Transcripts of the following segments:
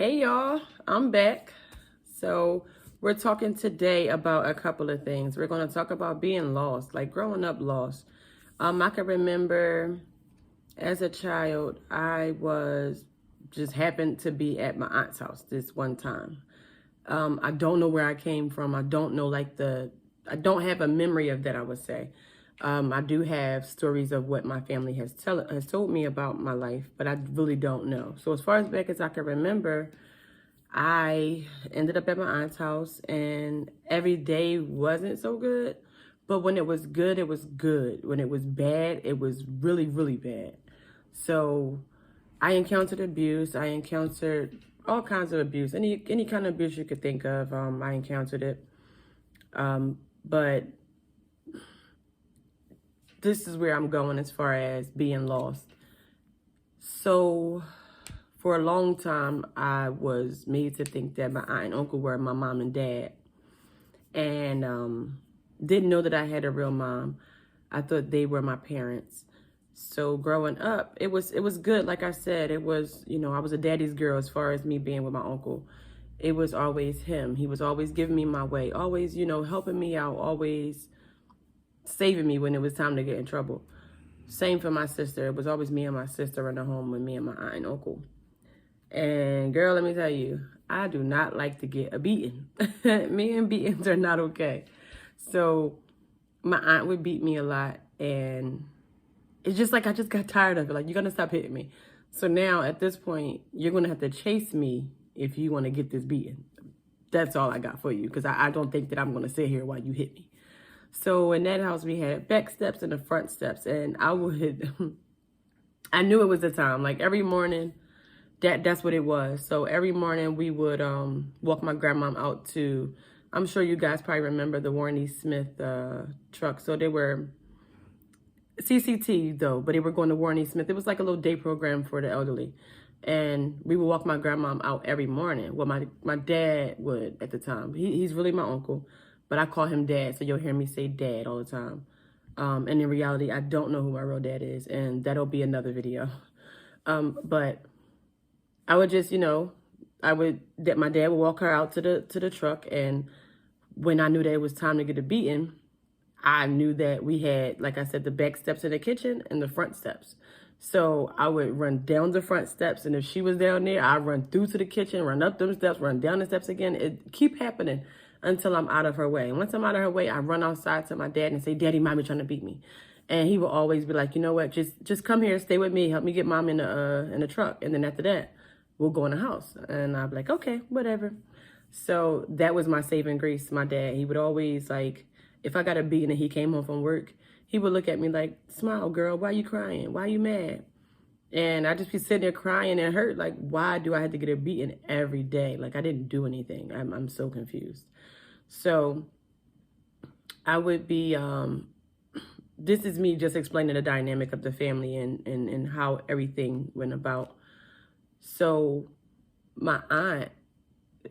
Hey y'all, I'm back. So we're talking today about a couple of things. We're going to talk about being lost, like growing up lost. I can remember as a child, I was just happened to be at my aunt's house this one time. I don't know where I came from. I don't know I don't have a memory of that, I would say. I do have stories of what my family has told me about my life, but I really don't know. So as far as back as I can remember, I ended up at my aunt's house, and every day wasn't so good. But when it was good, it was good. When it was bad, it was really, really bad. So I encountered abuse. I encountered all kinds of abuse. Any kind of abuse you could think of, I encountered it. But this is where I'm going as far as being lost. So for a long time, I was made to think that my aunt and uncle were my mom and dad, and didn't know that I had a real mom. I thought they were my parents. So growing up, it was good. Like I said, it was, I was a daddy's girl as far as me being with my uncle. It was always him. He was always giving me my way, always, helping me out, always saving me when it was time to get in trouble. Same for my sister. It was always me and my sister in the home with me and my aunt and uncle. And girl, let me tell you, I do not like to get a beating. Me and beatings are not okay. So my aunt would beat me a lot, and it's just like I just got tired of it. Like, you're gonna stop hitting me. So now at this point, you're gonna have to chase me if you want to get this beating. That's all I got for you, because I don't think that I'm gonna sit here while you hit me. So in that house, we had back steps and the front steps, and I I knew it was the time. Like every morning, that's what it was. So every morning we would walk my grandmom out to, I'm sure you guys probably remember the Warren E. Smith truck. So they were CCT though, but they were going to Warren E. Smith. It was like a little day program for the elderly. And we would walk my grandmom out every morning. Well, my dad would at the time. He's really my uncle, but I call him dad. So you'll hear me say dad all the time. And in reality, I don't know who my real dad is, and that'll be another video. But I would just, that my dad would walk her out to the truck, and when I knew that it was time to get a beating, I knew that we had, like I said, the back steps in the kitchen and the front steps. So I would run down the front steps, and if she was down there, I'd run through to the kitchen, run up them steps, run down the steps again. It keep happening until I'm out of her way. And once I'm out of her way, I run outside to my dad and say, "Daddy, mommy trying to beat me." And he will always be like, "You know what? Just come here, stay with me, help me get mom in the truck, and then after that, we'll go in the house." And I'd be like, "Okay, whatever." So that was my saving grace. My dad, he would always, like, if I got a beating and he came home from work, he would look at me like, "Smile, girl, why you crying? Why you mad?" And I just be sitting there crying and hurt. Like, why do I have to get a beating every day? Like, I didn't do anything. I'm so confused. So I would be, this is me just explaining the dynamic of the family and how everything went about. So my aunt,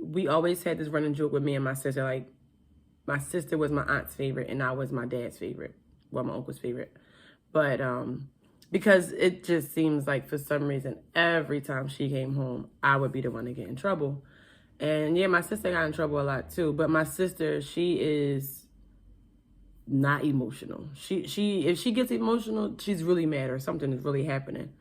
we always had this running joke with me and my sister. Like, my sister was my aunt's favorite and I was my dad's favorite. Well, my uncle's favorite. But because it just seems like for some reason, every time she came home, I would be the one to get in trouble. And yeah, my sister got in trouble a lot too. But my sister, she is not emotional. She if she gets emotional, she's really mad or something is really happening.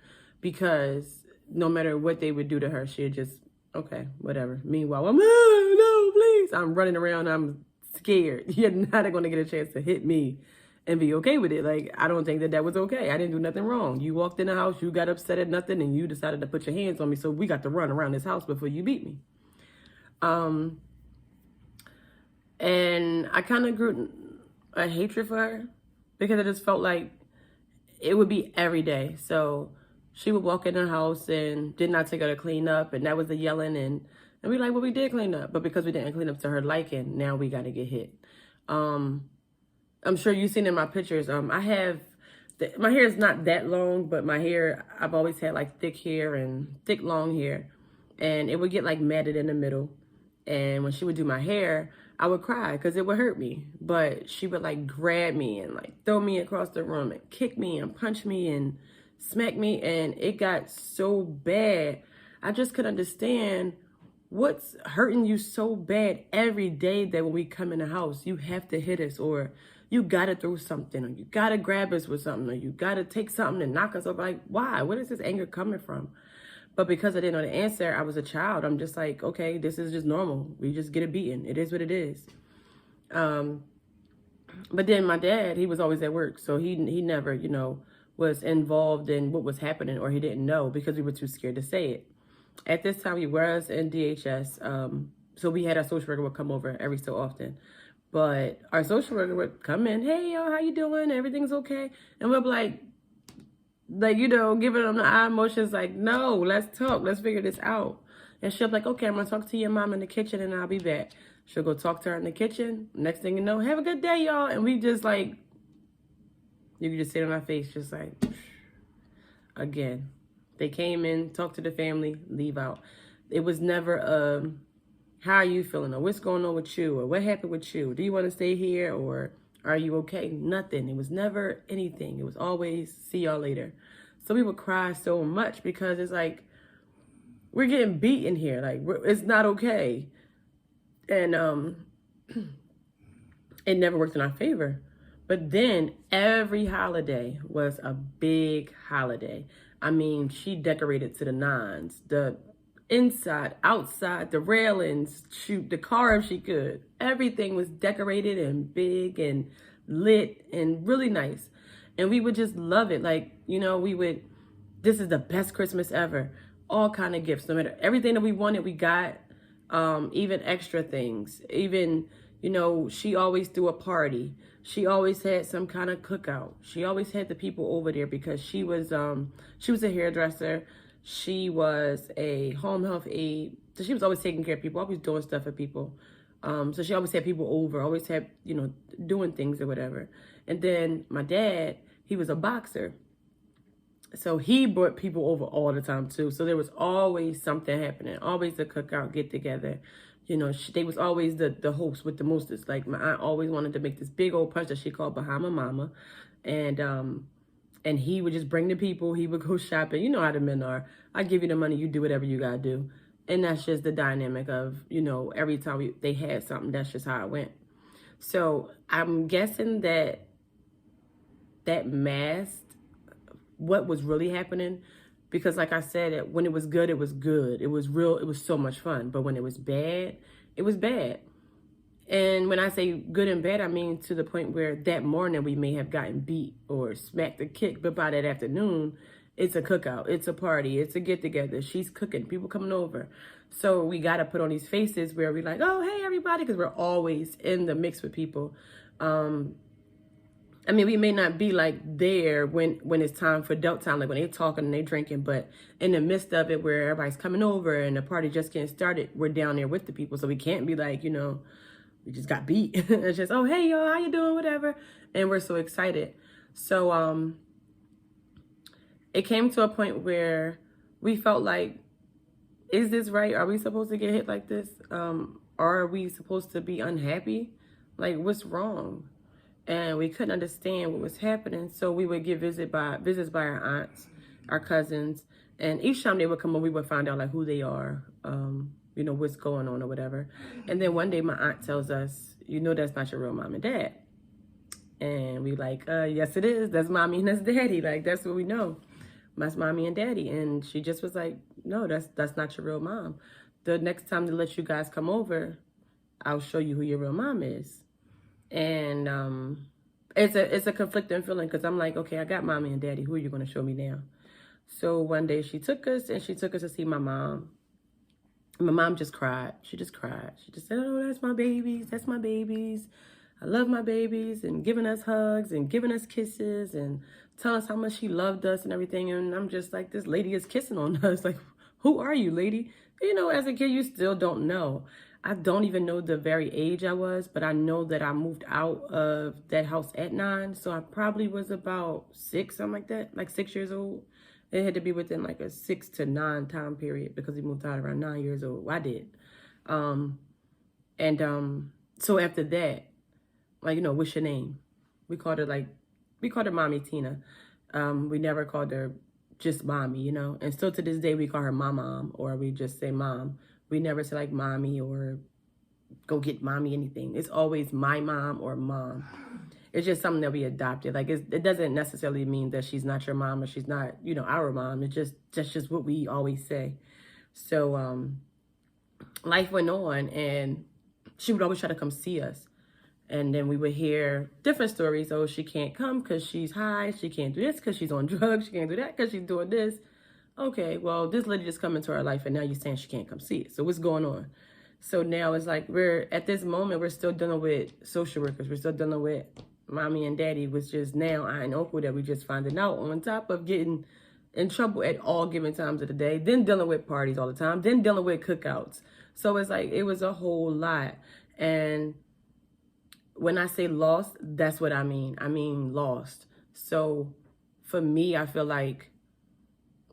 Because no matter what they would do to her, she'd just, okay, whatever. Meanwhile, I'm, "Oh, no, please." I'm running around, I'm scared. You're not going to get a chance to hit me and be okay with it. Like, I don't think that was okay. I didn't do nothing wrong. You walked in the house, you got upset at nothing, and you decided to put your hands on me, so we got to run around this house before you beat me. And I kind of grew a hatred for her because I just felt like it would be every day. So she would walk in the house and did not take her to clean up, and that was the yelling, and we like, well, we did clean up, but because we didn't clean up to her liking, now we got to get hit. I'm sure you've seen in my pictures. I have, my hair is not that long, but my hair, I've always had like thick hair and thick long hair, and it would get like matted in the middle. And when she would do my hair, I would cry because it would hurt me. But she would like grab me and like throw me across the room and kick me and punch me and smack me. And it got so bad. I just couldn't understand what's hurting you so bad every day that when we come in the house, you have to hit us, or you gotta throw something, or you gotta grab us with something, or you gotta take something and knock us up? Like, why? Where is this anger coming from? But because I didn't know the answer, I was a child. I'm just like, okay, this is just normal. We just get a beating. It is what it is. But then my dad, he was always at work, so he never, was involved in what was happening, or he didn't know because we were too scared to say it. At this time, we was in DHS, so we had our social worker would come over every so often. But our social worker would come in, hey, yo, how you doing? Everything's okay? And we'll be like, giving them the eye emotions, like, no, let's talk. Let's figure this out. And she'll be like, okay, I'm going to talk to your mom in the kitchen and I'll be back. She'll go talk to her in the kitchen. Next thing you know, have a good day, y'all. And we just like, you can just sit on our face, just like, again. They came in, talked to the family, leave out. It was never, how are you feeling? Or what's going on with you? Or what happened with you? Do you want to stay here? Or are you okay? Nothing. It was never anything. It was always, see y'all later. So we would cry so much because it's like, we're getting beaten here. Like, it's not okay. And it never worked in our favor. But then every holiday was a big holiday. I mean, she decorated to the nines, the inside, outside, the railings, shoot the car if she could. Everything was decorated and big and lit and really nice. And we would just love it. Like, this is the best Christmas ever. All kind of gifts, no matter everything that we wanted, we got, even extra things. Even, she always threw a party. She always had some kind of cookout. She always had the people over there because she was a hairdresser. She was a home health aide. So she was always taking care of people, always doing stuff for people. So she always had people over, always had, doing things or whatever. And then my dad, he was a boxer. So he brought people over all the time too. So there was always something happening, always a cookout, get together. They was always the host with the mostest. Like my aunt always wanted to make this big old punch that she called Bahama Mama. And he would just bring the people. He would go shopping. You know how the men are. I give you the money, you do whatever you gotta do. And that's just the dynamic of, every time they had something, that's just how it went. So I'm guessing that masked what was really happening, because like I said, when it was good, it was good. It was real. It was so much fun. But when it was bad, it was bad. And when I say good and bad, I mean to the point where that morning we may have gotten beat or smacked or kicked, but by that afternoon, it's a cookout, it's a party, it's a get-together. She's cooking, people coming over. So we got to put on these faces where we're like, oh, hey, everybody, because we're always in the mix with people. I mean, we may not be like there when it's time for adult time, like when they're talking and they're drinking, but in the midst of it where everybody's coming over and the party just getting started, we're down there with the people. So we can't be like, we just got beat. It's just, oh, hey, y'all, how you doing? Whatever. And we're so excited. So it came to a point where we felt like, is this right? Are we supposed to get hit like this? Are we supposed to be unhappy? Like, what's wrong? And we couldn't understand what was happening. So we would get visits by our aunts, our cousins. And each time they would come over, we would find out like who they are, what's going on or whatever. And then one day my aunt tells us, that's not your real mom and dad. And we like, yes, it is. That's mommy and that's daddy. Like, that's what we know. That's mommy and daddy. And she just was like, no, that's not your real mom. The next time they let you guys come over, I'll show you who your real mom is. And it's a conflicting feeling because I'm like, okay, I got mommy and daddy. Who are you going to show me now? So one day she took us to see my mom. And my mom just cried. She just cried. She just said, oh, that's my babies. That's my babies. I love my babies, and giving us hugs and giving us kisses and telling us how much she loved us and everything. And I'm just like, this lady is kissing on us. Like, who are you, lady? As a kid, you still don't know. I don't even know the very age I was, but I know that I moved out of that house at 9. So I probably was about 6, something like that, like 6 years old. It had to be within like a 6 to 9 time period because we moved out around 9 years old. I did. So after that, like, what's your name? We called her Mommy Tina. We never called her just Mommy, And still to this day, we call her my mom, or we just say mom. We never say like mommy or go get mommy anything. It's always my mom or mom. It's just something that we adopted. Like it doesn't necessarily mean that she's not your mom or she's not, you know, our mom. It's just that's just what we always say. So life went on, and she would always try to come see us. And then we would hear different stories. Oh, she can't come because she's high. She can't do this because she's on drugs. She can't do that because she's doing this. Okay, well, this lady just come into our life, and now you're saying she can't come see it. So what's going on? So now it's like we're, at this moment, we're still dealing with social workers. We're still dealing with mommy and daddy, which is now aunt and uncle that we just finding out, on top of getting in trouble at all given times of the day, then dealing with parties all the time, then dealing with cookouts. So it's like, it was a whole lot. And when I say lost, that's what I mean. I mean lost. So for me, I feel like,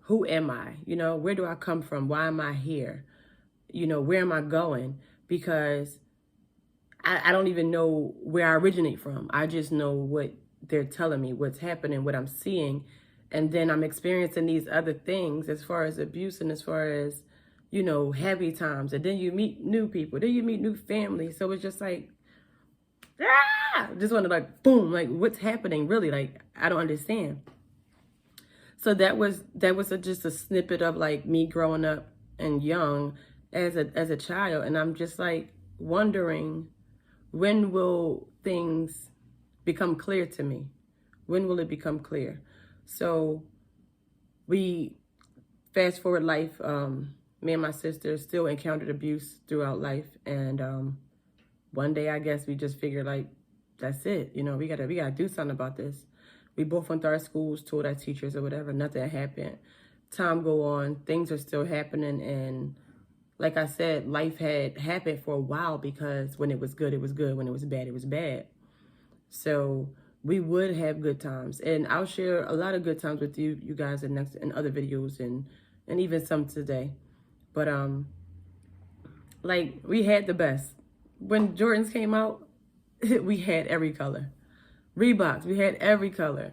who am I? You know, where do I come from? Why am I here? You know, where am I going? Because I don't even know where I originate from. I just know what they're telling me, what's happening, what I'm seeing. And then I'm experiencing these other things as far as abuse and as far as, you know, heavy times. And then you meet new people. Then you meet new families. So it's just like, just want to like, boom, like what's happening really? Like, I don't understand. So that was just a snippet of like me growing up and young as a child. And I'm just like wondering, when will things become clear to me? When will it become clear? So we fast forward life, me and my sister still encountered abuse throughout life. And one day, I guess we just figured like, that's it. You know, we gotta do something about this. We both went to our schools, told our teachers or whatever, nothing happened. Time go on, things are still happening. And like I said, life had happened for a while, because when it was good, it was good. When it was bad, it was bad. So we would have good times. And I'll share a lot of good times with you guys in other videos and even some today. But like, we had the best. When Jordans came out, we had every color. Reeboks, we had every color.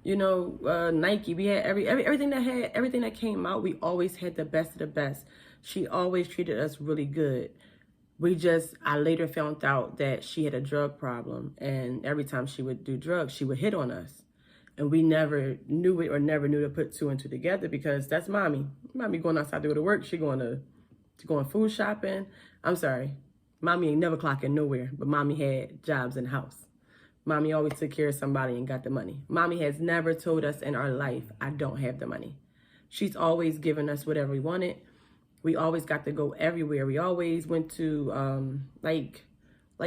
You know, Nike, we had everything that came out. We always had the best of the best. She always treated us really good. I later found out that she had a drug problem, and every time she would do drugs, she would hit on us. And we never knew it, or never knew to put two and two together, because that's mommy. Mommy going outside to go to work. She going food shopping. I'm sorry. Mommy ain't never clocking nowhere, but mommy had jobs in the house. Mommy always took care of somebody and got the money. Mommy has never told us in our life, I don't have the money. She's always given us whatever we wanted. We always got to go everywhere. We always went to like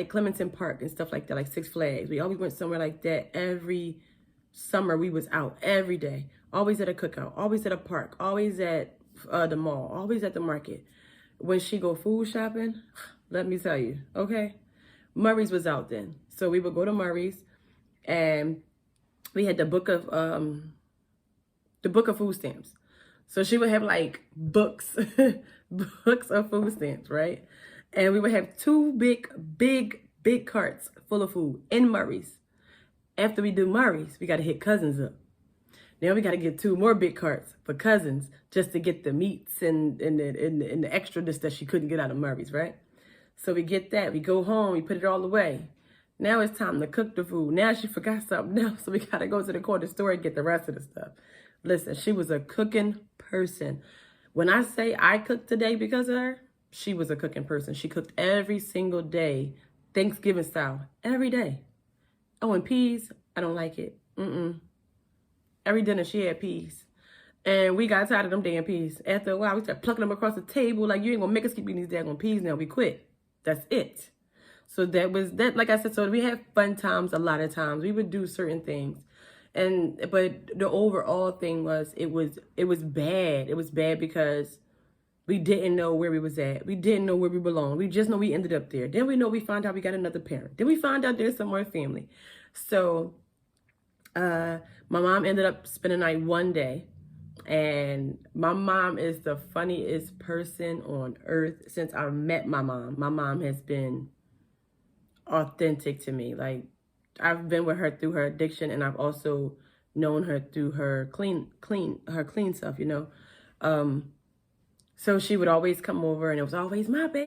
Clementon Park and stuff like that, like Six Flags. We always went somewhere like that. Every summer we was out every day. Always at a cookout, always at a park, always at the mall, always at the market. When she go food shopping, let me tell you, okay? Murray's was out then. So we would go to Murray's, and we had the book of food stamps. So she would have like books of food stamps, right? And we would have two big carts full of food in Murray's. After we do Murray's, we got to hit Cousins up. Now we got to get two more big carts for Cousins, just to get the meats and the extraness that she couldn't get out of Murray's, right? So we get that. We go home. We put it all away. Now it's time to cook the food. Now she forgot something else, so we got to go to the corner store and get the rest of the stuff. Listen, she was a cooking person. When I say I cooked today because of her, she was a cooking person. She cooked every single day, Thanksgiving style, every day. Oh, and peas, I don't like it. Every dinner she had peas. And we got tired of them damn peas. After a while, we started plucking them across the table. Like, you ain't gonna make us keep eating these daggone peas now. We quit. That's it. So that was that. Like I said, so we had fun times a lot of times. We would do certain things. But the overall thing was, it was bad. It was bad because we didn't know where we was at. We didn't know where we belonged. We just know we ended up there. Then we know we found out we got another parent. Then we found out there's some more family. So my mom ended up spending the night one day. And my mom is the funniest person on earth. Since I met my mom has been authentic to me. Like, I've been with her through her addiction, and I've also known her through her clean stuff, you know. So she would always come over, and it was always my baby.